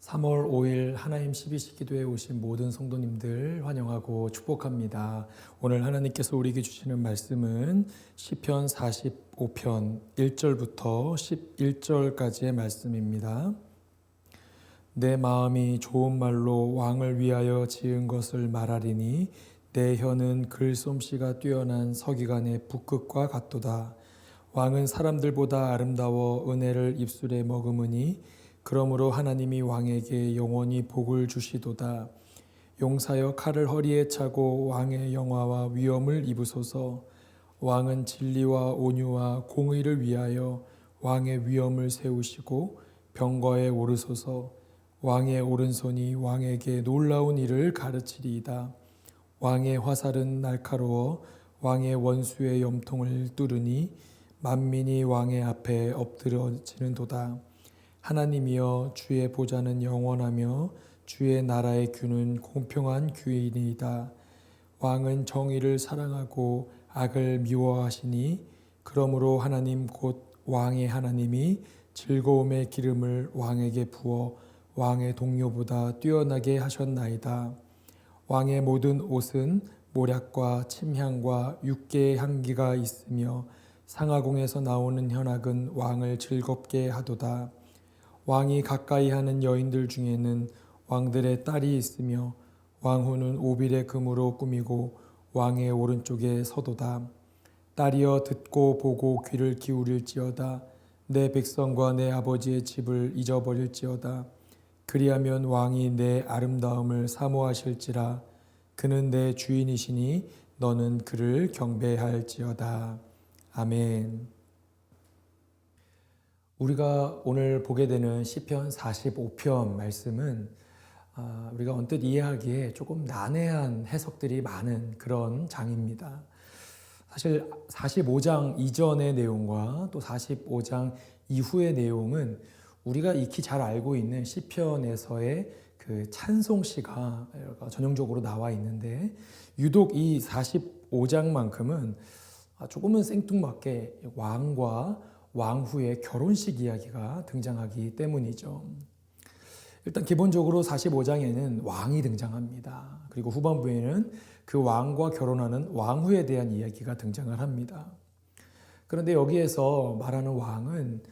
3월 5일 하나님 12시 기도에 오신 모든 성도님들 환영하고 축복합니다. 오늘 하나님께서 우리에게 주시는 말씀은 시편 45편 1절부터 11절까지의 말씀입니다. 내 마음이 좋은 말로 왕을 위하여 지은 것을 말하리니 내 혀는 글솜씨가 뛰어난 서기관의 붓끝과 같도다. 왕은 사람들보다 아름다워 은혜를 입술에 머금으니 그러므로 하나님이 왕에게 영원히 복을 주시도다. 용사여 칼을 허리에 차고 왕의 영화와 위엄을 입으소서. 왕은 진리와 온유와 공의를 위하여 왕의 위엄을 세우시고 병거에 오르소서. 왕의 오른손이 왕에게 놀라운 일을 가르치리이다. 왕의 화살은 날카로워 왕의 원수의 염통을 뚫으니 만민이 왕의 앞에 엎드러지는도다. 하나님이여 주의 보좌는 영원하며 주의 나라의 규는 공평한 규이니이다. 왕은 정의를 사랑하고 악을 미워하시니 그러므로 하나님 곧 왕의 하나님이 즐거움의 기름을 왕에게 부어 왕의 동료보다 뛰어나게 하셨나이다. 왕의 모든 옷은 모략과 침향과 육개의 향기가 있으며 상아궁에서 나오는 현악은 왕을 즐겁게 하도다. 왕이 가까이 하는 여인들 중에는 왕들의 딸이 있으며 왕후는 오빌의 금으로 꾸미고 왕의 오른쪽에 서도다. 딸이여 듣고 보고 귀를 기울일지어다. 내 백성과 내 아버지의 집을 잊어버릴지어다. 그리하면 왕이 내 아름다움을 사모하실지라. 그는 내 주인이시니 너는 그를 경배할지어다. 아멘. 우리가 오늘 보게 되는 시편 45편 말씀은 우리가 언뜻 이해하기에 조금 난해한 해석들이 많은 그런 장입니다. 사실 45장 이전의 내용과 또 45장 이후의 내용은 우리가 익히 잘 알고 있는 시편에서의 그 찬송시가 전형적으로 나와 있는데 유독 이 45장만큼은 조금은 생뚱맞게 왕과 왕후의 결혼식 이야기가 등장하기 때문이죠. 일단 기본적으로 45장에는 왕이 등장합니다. 그리고 후반부에는 그 왕과 결혼하는 왕후에 대한 이야기가 등장을 합니다. 그런데 여기에서 말하는 왕은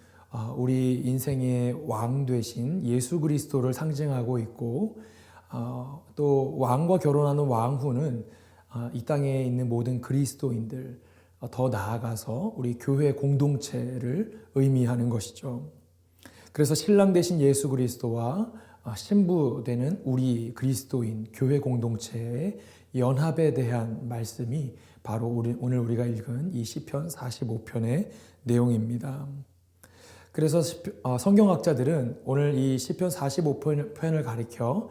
우리 인생의 왕 되신 예수 그리스도를 상징하고 있고 또 왕과 결혼하는 왕후는 이 땅에 있는 모든 그리스도인들, 더 나아가서 우리 교회 공동체를 의미하는 것이죠. 그래서 신랑 되신 예수 그리스도와 신부 되는 우리 그리스도인 교회 공동체의 연합에 대한 말씀이 바로 오늘 우리가 읽은 이 시편 45편의 내용입니다. 그래서 성경학자들은 오늘 이 시편 45편을 가리켜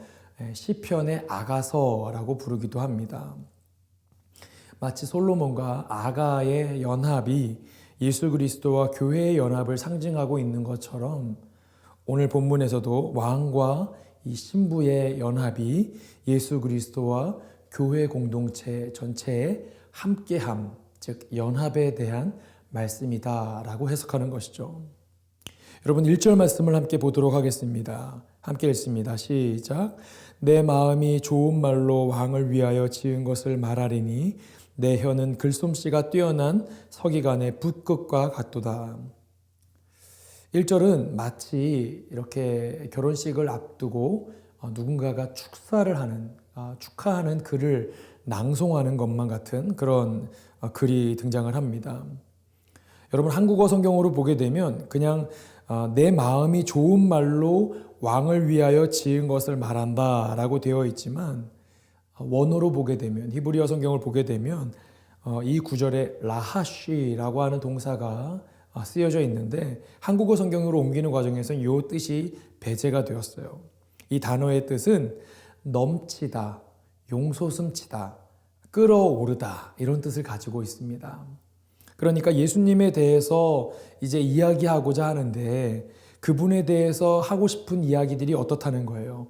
시편의 아가서라고 부르기도 합니다. 마치 솔로몬과 아가의 연합이 예수 그리스도와 교회의 연합을 상징하고 있는 것처럼 오늘 본문에서도 왕과 이 신부의 연합이 예수 그리스도와 교회 공동체 전체의 함께함, 즉 연합에 대한 말씀이다라고 해석하는 것이죠. 여러분 1절 말씀을 함께 보도록 하겠습니다. 함께 읽습니다. 시작. 내 마음이 좋은 말로 왕을 위하여 지은 것을 말하리니 내 혀는 글솜씨가 뛰어난 서기관의 붓끝과 같도다. 1절은 마치 이렇게 결혼식을 앞두고 누군가가 축하하는 글을 낭송하는 것만 같은 그런 글이 등장을 합니다. 여러분 한국어 성경으로 보게 되면 그냥 내 마음이 좋은 말로 왕을 위하여 지은 것을 말한다 라고 되어 있지만 원어로 보게 되면 히브리어 성경을 보게 되면 이 구절에 라하쉬라고 하는 동사가 쓰여져 있는데 한국어 성경으로 옮기는 과정에서 이 뜻이 배제가 되었어요. 이 단어의 뜻은 넘치다, 용솟음치다, 끌어오르다 이런 뜻을 가지고 있습니다. 그러니까 예수님에 대해서 이제 이야기하고자 하는데 그분에 대해서 하고 싶은 이야기들이 어떻다는 거예요?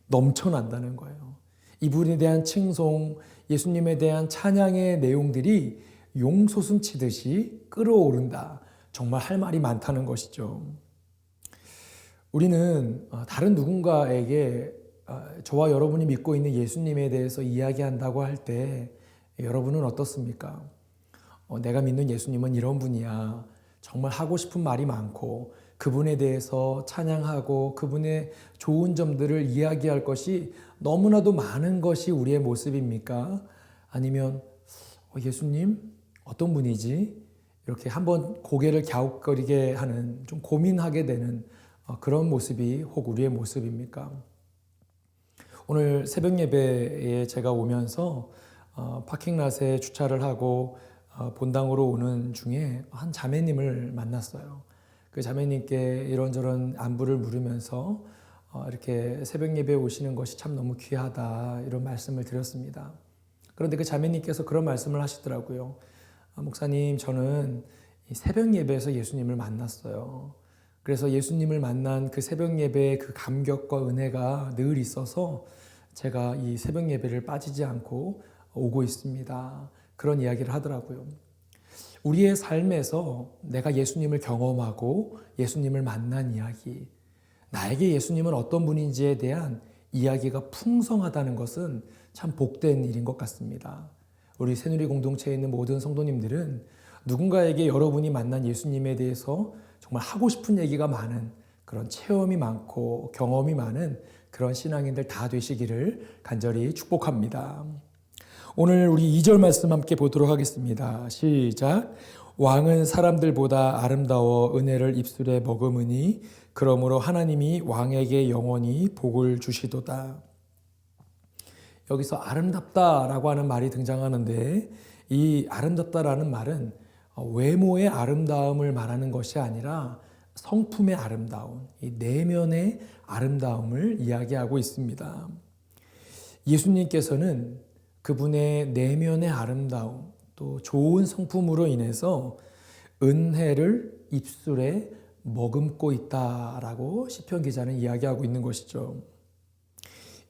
넘쳐난다는 거예요. 이분에 대한 칭송, 예수님에 대한 찬양의 내용들이 용솟음 치듯이 끌어오른다. 정말 할 말이 많다는 것이죠. 우리는 다른 누군가에게 저와 여러분이 믿고 있는 예수님에 대해서 이야기한다고 할 때 여러분은 어떻습니까? 내가 믿는 예수님은 이런 분이야. 정말 하고 싶은 말이 많고 그분에 대해서 찬양하고 그분의 좋은 점들을 이야기할 것이 너무나도 많은 것이 우리의 모습입니까? 아니면 예수님 어떤 분이지? 이렇게 한번 고개를 갸웃거리게 하는, 좀 고민하게 되는 그런 모습이 혹 우리의 모습입니까? 오늘 새벽 예배에 제가 오면서 파킹랏에 주차를 하고 본당으로 오는 중에 한 자매님을 만났어요. 그 자매님께 이런저런 안부를 물으면서 이렇게 새벽 예배에 오시는 것이 참 너무 귀하다, 이런 말씀을 드렸습니다. 그런데 그 자매님께서 그런 말씀을 하시더라고요. 목사님, 저는 이 새벽 예배에서 예수님을 만났어요. 그래서 예수님을 만난 그 새벽 예배의 그 감격과 은혜가 늘 있어서 제가 이 새벽 예배를 빠지지 않고 오고 있습니다. 그런 이야기를 하더라고요. 우리의 삶에서 내가 예수님을 경험하고 예수님을 만난 이야기, 나에게 예수님은 어떤 분인지에 대한 이야기가 풍성하다는 것은 참 복된 일인 것 같습니다. 우리 새누리 공동체에 있는 모든 성도님들은 누군가에게 여러분이 만난 예수님에 대해서 정말 하고 싶은 얘기가 많은, 그런 체험이 많고 경험이 많은 그런 신앙인들 다 되시기를 간절히 축복합니다. 오늘 우리 2절 말씀 함께 보도록 하겠습니다. 시작. 왕은 사람들보다 아름다워 은혜를 입술에 머금으니 그러므로 하나님이 왕에게 영원히 복을 주시도다. 여기서 아름답다라고 하는 말이 등장하는데, 이 아름답다라는 말은 외모의 아름다움을 말하는 것이 아니라 성품의 아름다움, 이 내면의 아름다움을 이야기하고 있습니다. 예수님께서는 그분의 내면의 아름다움, 또 좋은 성품으로 인해서 은혜를 입술에 머금고 있다라고 시편 기자는 이야기하고 있는 것이죠.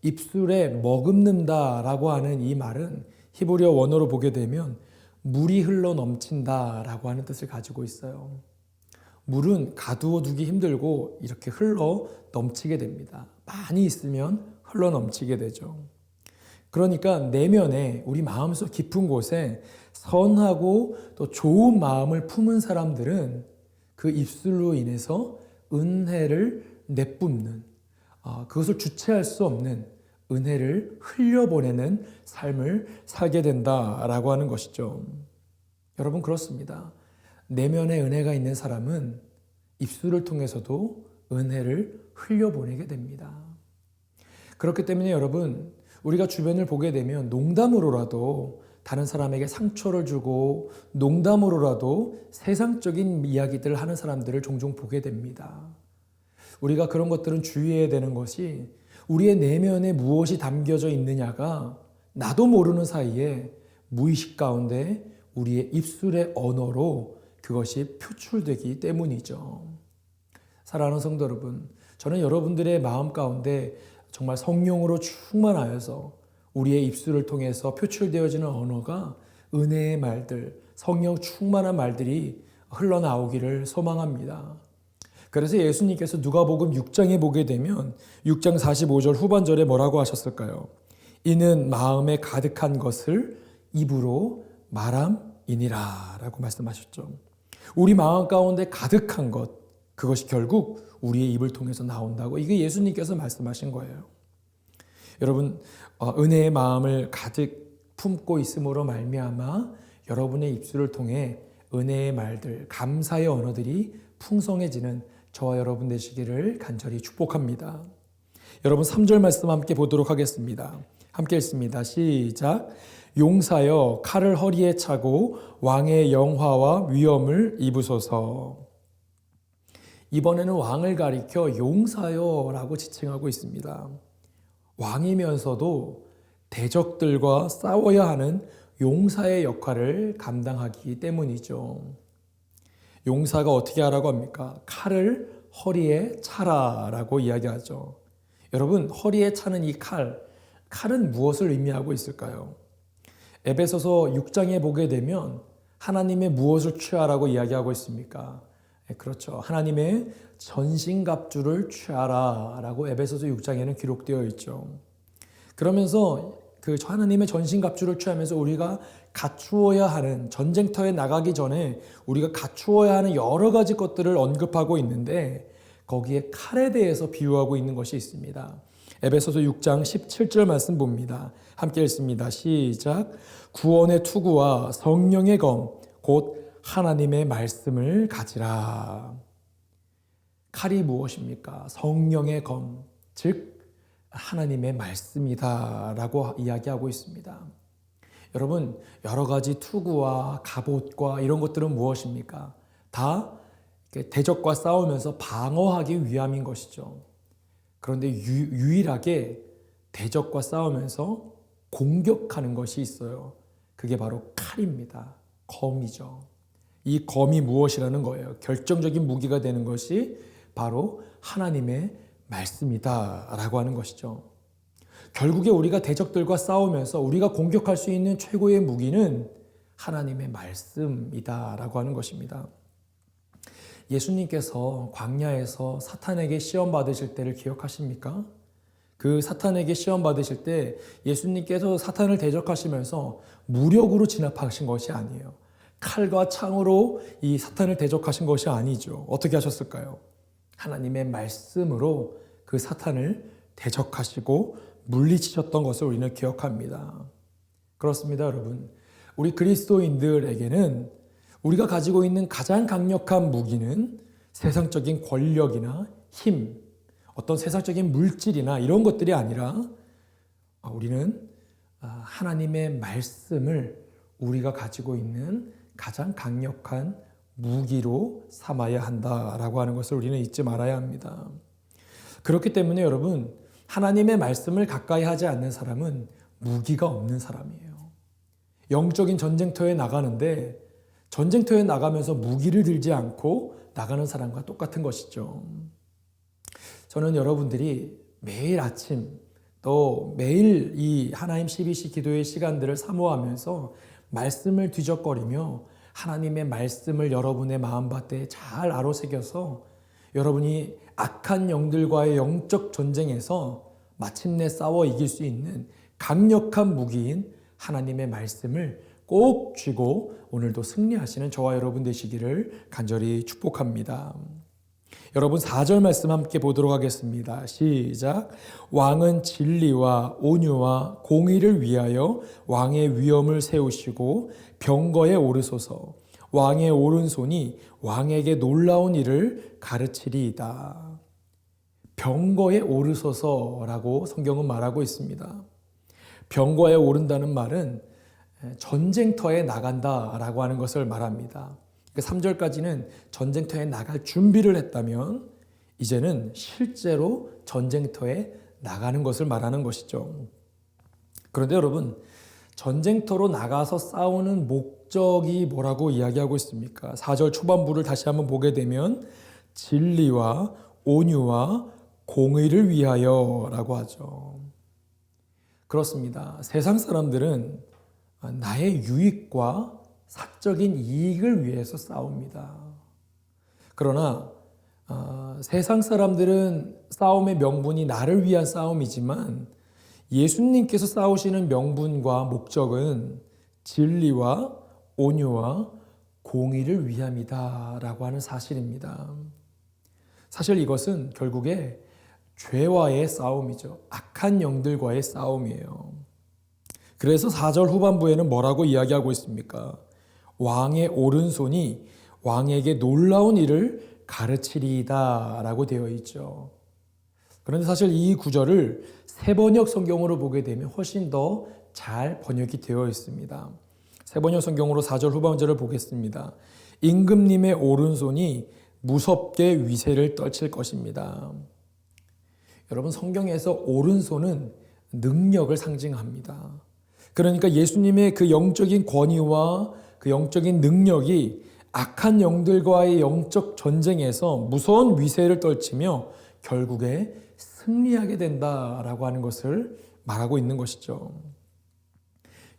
입술에 머금는다라고 하는 이 말은 히브리어 원어로 보게 되면 물이 흘러 넘친다라고 하는 뜻을 가지고 있어요. 물은 가두어 두기 힘들고 이렇게 흘러 넘치게 됩니다. 많이 있으면 흘러 넘치게 되죠. 그러니까 내면에, 우리 마음속 깊은 곳에 선하고 또 좋은 마음을 품은 사람들은 그 입술로 인해서 은혜를 내뿜는, 그것을 주체할 수 없는 은혜를 흘려보내는 삶을 살게 된다라고 하는 것이죠. 여러분, 그렇습니다. 내면에 은혜가 있는 사람은 입술을 통해서도 은혜를 흘려보내게 됩니다. 그렇기 때문에 여러분, 우리가 주변을 보게 되면 농담으로라도 다른 사람에게 상처를 주고 농담으로라도 세상적인 이야기들을 하는 사람들을 종종 보게 됩니다. 우리가 그런 것들은 주의해야 되는 것이, 우리의 내면에 무엇이 담겨져 있느냐가 나도 모르는 사이에 무의식 가운데 우리의 입술의 언어로 그것이 표출되기 때문이죠. 사랑하는 성도 여러분, 저는 여러분들의 마음 가운데 정말 성령으로 충만하여서 우리의 입술을 통해서 표출되어지는 언어가 은혜의 말들, 성령 충만한 말들이 흘러나오기를 소망합니다. 그래서 예수님께서 누가복음 6장에 보게 되면 6장 45절 후반절에 뭐라고 하셨을까요? 이는 마음에 가득한 것을 입으로 말함이니라 라고 말씀하셨죠. 우리 마음 가운데 가득한 것, 그것이 결국 우리의 입을 통해서 나온다고, 이게 예수님께서 말씀하신 거예요. 여러분, 은혜의 마음을 가득 품고 있음으로 말미암아 여러분의 입술을 통해 은혜의 말들, 감사의 언어들이 풍성해지는 저와 여러분 되시기를 간절히 축복합니다. 여러분, 3절 말씀 함께 보도록 하겠습니다. 함께 읽습니다. 시작. 용사여 칼을 허리에 차고 왕의 영화와 위엄을 입으소서. 이번에는 왕을 가리켜 용사여라고 지칭하고 있습니다. 왕이면서도 대적들과 싸워야 하는 용사의 역할을 감당하기 때문이죠. 용사가 어떻게 하라고 합니까? 칼을 허리에 차라라고 이야기하죠. 여러분, 허리에 차는 이 칼은 무엇을 의미하고 있을까요? 에베소서 6장에 보게 되면 하나님의 무엇을 취하라고 이야기하고 있습니까? 그렇죠. 하나님의 전신갑주를 취하라 라고 에베소서 6장에는 기록되어 있죠. 그러면서 그 하나님의 전신갑주를 취하면서 우리가 갖추어야 하는, 전쟁터에 나가기 전에 우리가 갖추어야 하는 여러 가지 것들을 언급하고 있는데 거기에 칼에 대해서 비유하고 있는 것이 있습니다. 에베소서 6장 17절 말씀 봅니다. 함께 읽습니다. 시작. 구원의 투구와 성령의 검, 곧 하나님의 말씀을 가지라. 칼이 무엇입니까? 성령의 검, 즉 하나님의 말씀이다 라고 이야기하고 있습니다. 여러분, 여러 가지 투구와 갑옷과 이런 것들은 무엇입니까? 다 대적과 싸우면서 방어하기 위함인 것이죠. 그런데 유일하게 대적과 싸우면서 공격하는 것이 있어요. 그게 바로 칼입니다. 검이죠. 이 검이 무엇이라는 거예요? 결정적인 무기가 되는 것이 바로 하나님의 말씀이다 라고 하는 것이죠. 결국에 우리가 대적들과 싸우면서 우리가 공격할 수 있는 최고의 무기는 하나님의 말씀이다 라고 하는 것입니다. 예수님께서 광야에서 사탄에게 시험 받으실 때를 기억하십니까? 그 사탄에게 시험 받으실 때 예수님께서 사탄을 대적하시면서 무력으로 진압하신 것이 아니에요. 칼과 창으로 이 사탄을 대적하신 것이 아니죠. 어떻게 하셨을까요? 하나님의 말씀으로 그 사탄을 대적하시고 물리치셨던 것을 우리는 기억합니다. 그렇습니다, 여러분. 우리 그리스도인들에게는 우리가 가지고 있는 가장 강력한 무기는 세상적인 권력이나 힘, 어떤 세상적인 물질이나 이런 것들이 아니라 우리는 하나님의 말씀을 우리가 가지고 있는 가장 강력한 무기로 삼아야 한다라고 하는 것을 우리는 잊지 말아야 합니다. 그렇기 때문에 여러분, 하나님의 말씀을 가까이 하지 않는 사람은 무기가 없는 사람이에요. 영적인 전쟁터에 나가는데 전쟁터에 나가면서 무기를 들지 않고 나가는 사람과 똑같은 것이죠. 저는 여러분들이 매일 아침 또 매일 이 하나님 12시 기도의 시간들을 사모하면서 말씀을 뒤적거리며 하나님의 말씀을 여러분의 마음밭에 잘 아로새겨서 여러분이 악한 영들과의 영적 전쟁에서 마침내 싸워 이길 수 있는 강력한 무기인 하나님의 말씀을 꼭 쥐고 오늘도 승리하시는 저와 여러분 되시기를 간절히 축복합니다. 여러분 4절 말씀 함께 보도록 하겠습니다. 시작. 왕은 진리와 온유와 공의를 위하여 왕의 위엄을 세우시고 병거에 오르소서. 왕의 오른손이 왕에게 놀라운 일을 가르치리이다. 병거에 오르소서라고 성경은 말하고 있습니다. 병거에 오른다는 말은 전쟁터에 나간다라고 하는 것을 말합니다. 3절까지는 전쟁터에 나갈 준비를 했다면 이제는 실제로 전쟁터에 나가는 것을 말하는 것이죠. 그런데 여러분, 전쟁터로 나가서 싸우는 목적이 뭐라고 이야기하고 있습니까? 4절 초반부를 다시 한번 보게 되면 진리와 온유와 공의를 위하여 라고 하죠. 그렇습니다. 세상 사람들은 나의 유익과 사적인 이익을 위해서 싸웁니다. 그러나 세상 사람들은 싸움의 명분이 나를 위한 싸움이지만 예수님께서 싸우시는 명분과 목적은 진리와 온유와 공의를 위함이다 라고 하는 사실입니다. 사실 이것은 결국에 죄와의 싸움이죠. 악한 영들과의 싸움이에요. 그래서 4절 후반부에는 뭐라고 이야기하고 있습니까? 왕의 오른손이 왕에게 놀라운 일을 가르치리이다 라고 되어 있죠. 그런데 사실 이 구절을 새번역 성경으로 보게 되면 훨씬 더 잘 번역이 되어 있습니다. 새번역 성경으로 4절 후반절을 보겠습니다. 임금님의 오른손이 무섭게 위세를 떨칠 것입니다. 여러분, 성경에서 오른손은 능력을 상징합니다. 그러니까 예수님의 그 영적인 권위와 그 영적인 능력이 악한 영들과의 영적 전쟁에서 무서운 위세를 떨치며 결국에 승리하게 된다라고 하는 것을 말하고 있는 것이죠.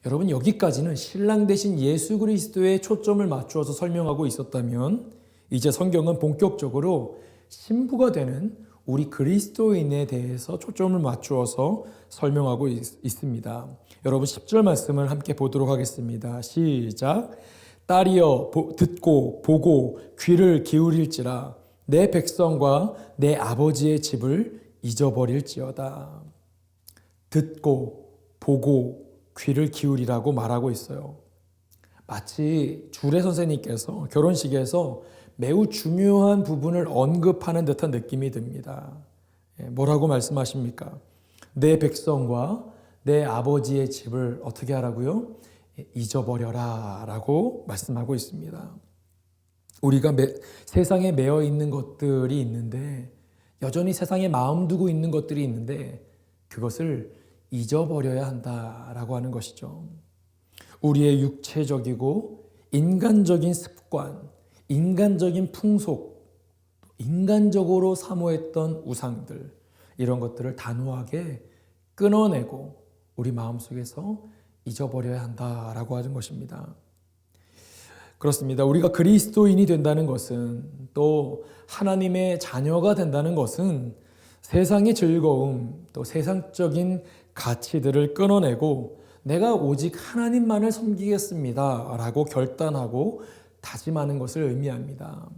여러분, 여기까지는 신랑 되신 예수 그리스도의 초점을 맞추어서 설명하고 있었다면 이제 성경은 본격적으로 신부가 되는 우리 그리스도인에 대해서 초점을 맞추어서 설명하고 있습니다. 여러분 10절 말씀을 함께 보도록 하겠습니다. 시작. 딸이여 듣고 보고 귀를 기울일지라 내 백성과 내 아버지의 집을 잊어버릴지어다. 듣고 보고 귀를 기울이라고 말하고 있어요. 마치 주례 선생님께서 결혼식에서 매우 중요한 부분을 언급하는 듯한 느낌이 듭니다. 뭐라고 말씀하십니까? 내 백성과 내 아버지의 집을 어떻게 하라고요? 잊어버려라 라고 말씀하고 있습니다. 우리가 세상에 매여 있는 것들이 있는데, 여전히 세상에 마음 두고 있는 것들이 있는데 그것을 잊어버려야 한다라고 하는 것이죠. 우리의 육체적이고 인간적인 습관, 인간적인 풍속, 인간적으로 사모했던 우상들, 이런 것들을 단호하게 끊어내고 우리 마음속에서 잊어버려야 한다라고 하는 것입니다. 그렇습니다. 우리가 그리스도인이 된다는 것은, 또 하나님의 자녀가 된다는 것은 세상의 즐거움, 또 세상적인 가치들을 끊어내고 내가 오직 하나님만을 섬기겠습니다 라고 결단하고 다짐하는 것을 의미합니다.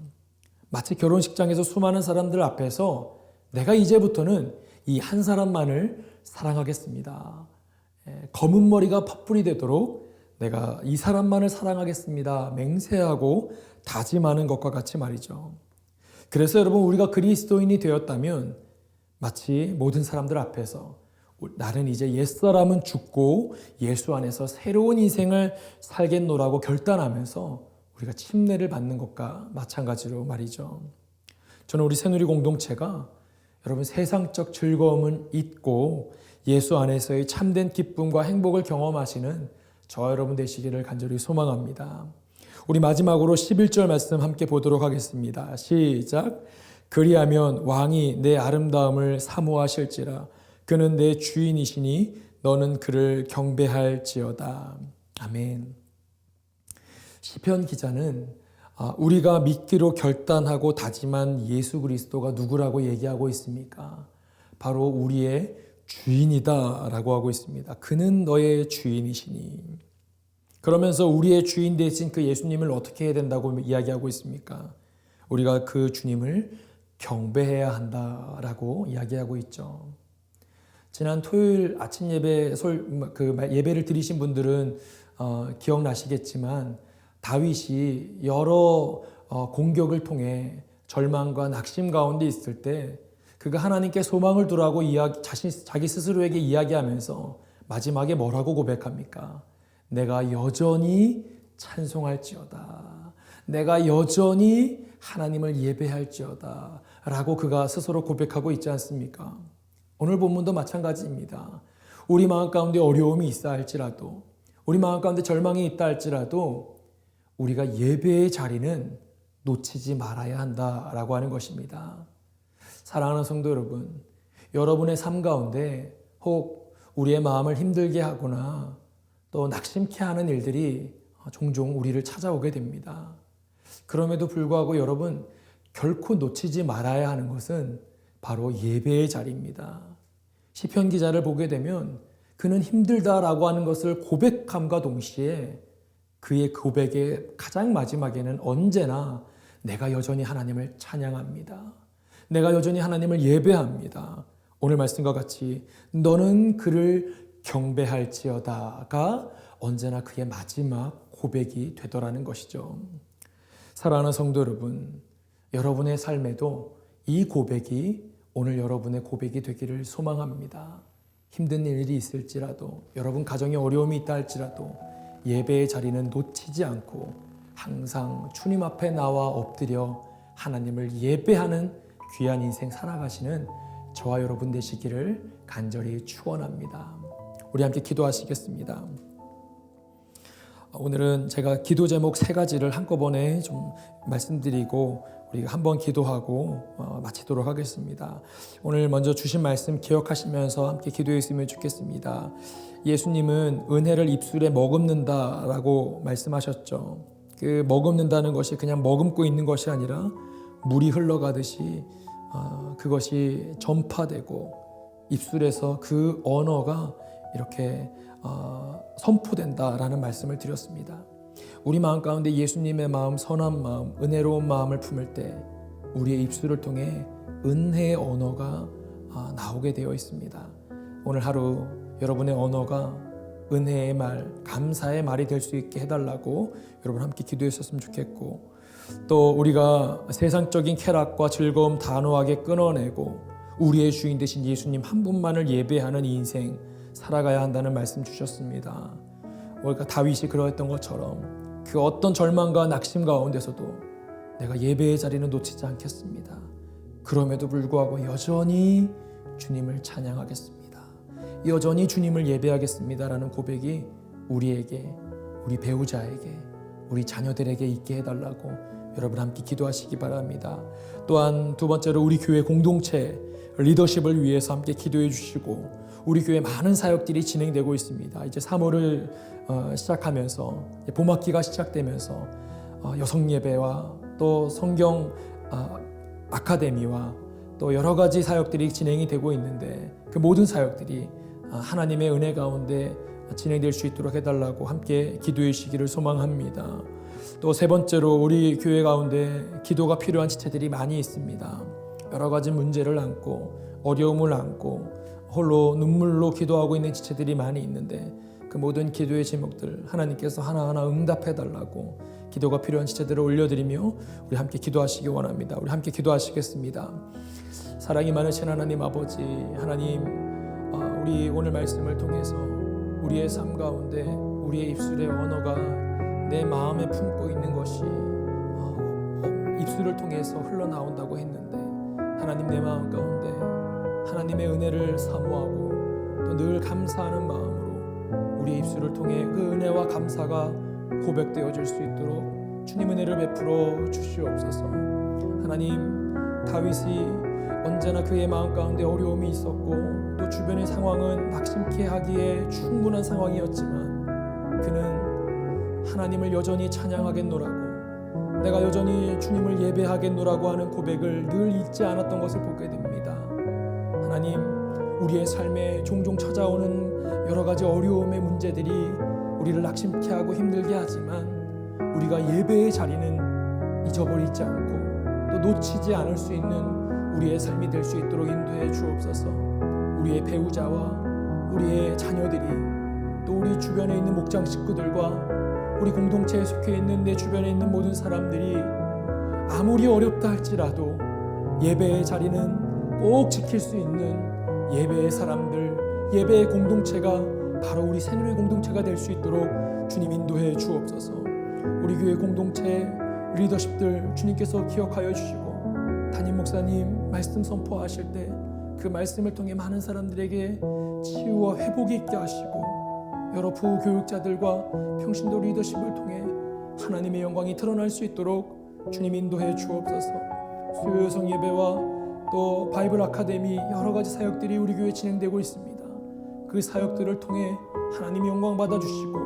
마치 결혼식장에서 수많은 사람들 앞에서 내가 이제부터는 이 한 사람만을 사랑하겠습니다. 검은 머리가 팥불이 되도록 내가 이 사람만을 사랑하겠습니다. 맹세하고 다짐하는 것과 같이 말이죠. 그래서 여러분, 우리가 그리스도인이 되었다면 마치 모든 사람들 앞에서 나는 이제 옛사람은 죽고 예수 안에서 새로운 인생을 살겠노라고 결단하면서 우리가 침례를 받는 것과 마찬가지로 말이죠. 저는 우리 새누리 공동체가 여러분 세상적 즐거움은 잊고 예수 안에서의 참된 기쁨과 행복을 경험하시는 저와 여러분 되시기를 간절히 소망합니다. 우리 마지막으로 11절 말씀 함께 보도록 하겠습니다. 시작. 그리하면 왕이 내 아름다움을 사모하실지라 그는 내 주인이시니 너는 그를 경배할지어다. 아멘. 시편 기자는 우리가 믿기로 결단하고 다짐한 예수 그리스도가 누구라고 얘기하고 있습니까? 바로 우리의 주인이다 라고 하고 있습니다. 그는 너의 주인이시니. 그러면서 우리의 주인 되신 그 예수님을 어떻게 해야 된다고 이야기하고 있습니까? 우리가 그 주님을 경배해야 한다라고 이야기하고 있죠. 지난 토요일 아침 예배 예배를 드리신 분들은 기억나시겠지만 다윗이 여러 공격을 통해 절망과 낙심 가운데 있을 때 그가 하나님께 소망을 두라고 자기 스스로에게 이야기하면서 마지막에 뭐라고 고백합니까? 내가 여전히 찬송할지어다. 내가 여전히 하나님을 예배할지어다. 라고 그가 스스로 고백하고 있지 않습니까? 오늘 본문도 마찬가지입니다. 우리 마음 가운데 어려움이 있다 할지라도, 우리 마음 가운데 절망이 있다 할지라도 우리가 예배의 자리는 놓치지 말아야 한다라고 하는 것입니다. 사랑하는 성도 여러분, 여러분의 삶 가운데 혹 우리의 마음을 힘들게 하거나 또 낙심케 하는 일들이 종종 우리를 찾아오게 됩니다. 그럼에도 불구하고 여러분, 결코 놓치지 말아야 하는 것은 바로 예배의 자리입니다. 시편 기자를 보게 되면 그는 힘들다라고 하는 것을 고백함과 동시에 그의 고백의 가장 마지막에는 언제나 내가 여전히 하나님을 찬양합니다. 내가 여전히 하나님을 예배합니다. 오늘 말씀과 같이 너는 그를 경배할지어다가 언제나 그의 마지막 고백이 되더라는 것이죠. 사랑하는 성도 여러분, 여러분의 삶에도 이 고백이 오늘 여러분의 고백이 되기를 소망합니다. 힘든 일이 있을지라도, 여러분 가정에 어려움이 있다 할지라도 예배의 자리는 놓치지 않고 항상 주님 앞에 나와 엎드려 하나님을 예배하는 귀한 인생 살아가시는 저와 여러분 되시기를 간절히 축원합니다. 우리 함께 기도하시겠습니다. 오늘은 제가 기도 제목 3가지를 한꺼번에 좀 말씀드리고 우리가 한번 기도하고 마치도록 하겠습니다. 오늘 먼저 주신 말씀 기억하시면서 함께 기도했으면 좋겠습니다. 예수님은 은혜를 입술에 머금는다라고 말씀하셨죠. 그 머금는다는 것이 그냥 머금고 있는 것이 아니라 물이 흘러가듯이 그것이 전파되고 입술에서 그 언어가 이렇게 선포된다라는 말씀을 드렸습니다. 우리 마음 가운데 예수님의 마음, 선한 마음, 은혜로운 마음을 품을 때 우리의 입술을 통해 은혜의 언어가 나오게 되어 있습니다. 오늘 하루 여러분의 언어가 은혜의 말, 감사의 말이 될 수 있게 해달라고 여러분 함께 기도했었으면 좋겠고, 또 우리가 세상적인 쾌락과 즐거움 단호하게 끊어내고 우리의 주인 되신 예수님 한 분만을 예배하는 인생 살아가야 한다는 말씀 주셨습니다. 그러니까 다윗이 그러했던 것처럼 그 어떤 절망과 낙심 가운데서도 내가 예배의 자리는 놓치지 않겠습니다. 그럼에도 불구하고 여전히 주님을 찬양하겠습니다. 여전히 주님을 예배하겠습니다라는 고백이 우리에게, 우리 배우자에게, 우리 자녀들에게 있게 해달라고 여러분 함께 기도하시기 바랍니다. 또한 두 번째로 우리 교회 공동체 리더십을 위해서 함께 기도해 주시고, 우리 교회 많은 사역들이 진행되고 있습니다. 이제 3월을 시작하면서 봄학기가 시작되면서 여성 예배와 또 성경 아카데미와 또 여러 가지 사역들이 진행이 되고 있는데, 그 모든 사역들이 하나님의 은혜 가운데 진행될 수 있도록 해달라고 함께 기도해 주시기를 소망합니다. 또 세 번째로 우리 교회 가운데 기도가 필요한 지체들이 많이 있습니다. 여러 가지 문제를 안고 어려움을 안고 홀로 눈물로 기도하고 있는 지체들이 많이 있는데, 그 모든 기도의 제목들 하나님께서 하나하나 응답해 달라고 기도가 필요한 지체들을 올려드리며 우리 함께 기도하시기 원합니다. 우리 함께 기도하시겠습니다. 사랑이 많으신 하나님 아버지, 하나님, 우리 오늘 말씀을 통해서 우리의 삶 가운데 우리의 입술의 언어가 내 마음에 품고 있는 것이 입술을 통해서 흘러나온다고 했는데, 하나님 내 마음 가운데 하나님의 은혜를 사모하고 또 늘 감사하는 마음으로 우리의 입술을 통해 그 은혜와 감사가 고백되어질 수 있도록 주님 은혜를 베풀어 주시옵소서. 하나님, 다윗이 언제나 그의 마음 가운데 어려움이 있었고 또 주변의 상황은 낙심케 하기에 충분한 상황이었지만 그는 하나님을 여전히 찬양하겠노라고, 내가 여전히 주님을 예배하겠노라고 하는 고백을 늘 잊지 않았던 것을 보게 됩니다. 하나님, 우리의 삶에 종종 찾아오는 여러 가지 어려움의 문제들이 우리를 낙심케 하고 힘들게 하지만 우리가 예배의 자리는 잊어버리지 않고 또 놓치지 않을 수 있는 우리의 삶이 될 수 있도록 인도해 주옵소서. 우리의 배우자와 우리의 자녀들이 또 우리 주변에 있는 목장 식구들과 우리 공동체에 속해 있는 내 주변에 있는 모든 사람들이 아무리 어렵다 할지라도 예배의 자리는 꼭 지킬 수 있는 예배의 사람들, 예배의 공동체가 바로 우리 새누리 공동체가 될 수 있도록 주님 인도해 주옵소서. 우리 교회 공동체 리더십들 주님께서 기억하여 주시고, 담임 목사님 말씀 선포하실 때 그 말씀을 통해 많은 사람들에게 치유와 회복이 있게 하시고, 여러 부교육자들과 평신도 리더십을 통해 하나님의 영광이 드러날 수 있도록 주님 인도해 주옵소서. 수요 여성 예배와 또 바이블 아카데미 여러 가지 사역들이 우리 교회에 진행되고 있습니다. 그 사역들을 통해 하나님의 영광 받아주시고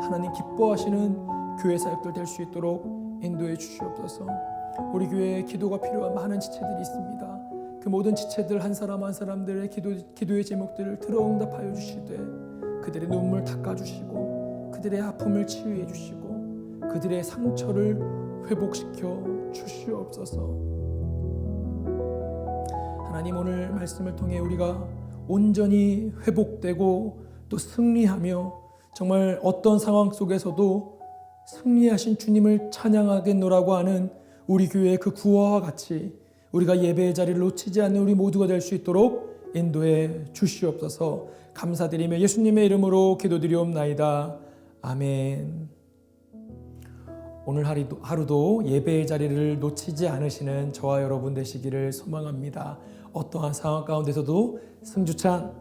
하나님 기뻐하시는 교회 사역들 될 수 있도록 인도해 주시옵소서. 우리 교회에 기도가 필요한 많은 지체들이 있습니다. 그 모든 지체들 한 사람 한 사람들의 기도의 제목들을 들어 응답하여 주시되 그들의 눈물 닦아주시고 그들의 아픔을 치유해 주시고 그들의 상처를 회복시켜 주시옵소서. 하나님, 오늘 말씀을 통해 우리가 온전히 회복되고 또 승리하며 정말 어떤 상황 속에서도 승리하신 주님을 찬양하겠노라고 하는 우리 교회의 그 구호와 같이 우리가 예배의 자리를 놓치지 않는 우리 모두가 될 수 있도록 인도해 주시옵소서. 감사드리며 예수님의 이름으로 기도드리옵나이다. 아멘. 오늘 하루도 예배의 자리를 놓치지 않으시는 저와 여러분 되시기를 소망합니다. 어떠한 상황 가운데서도 승주찬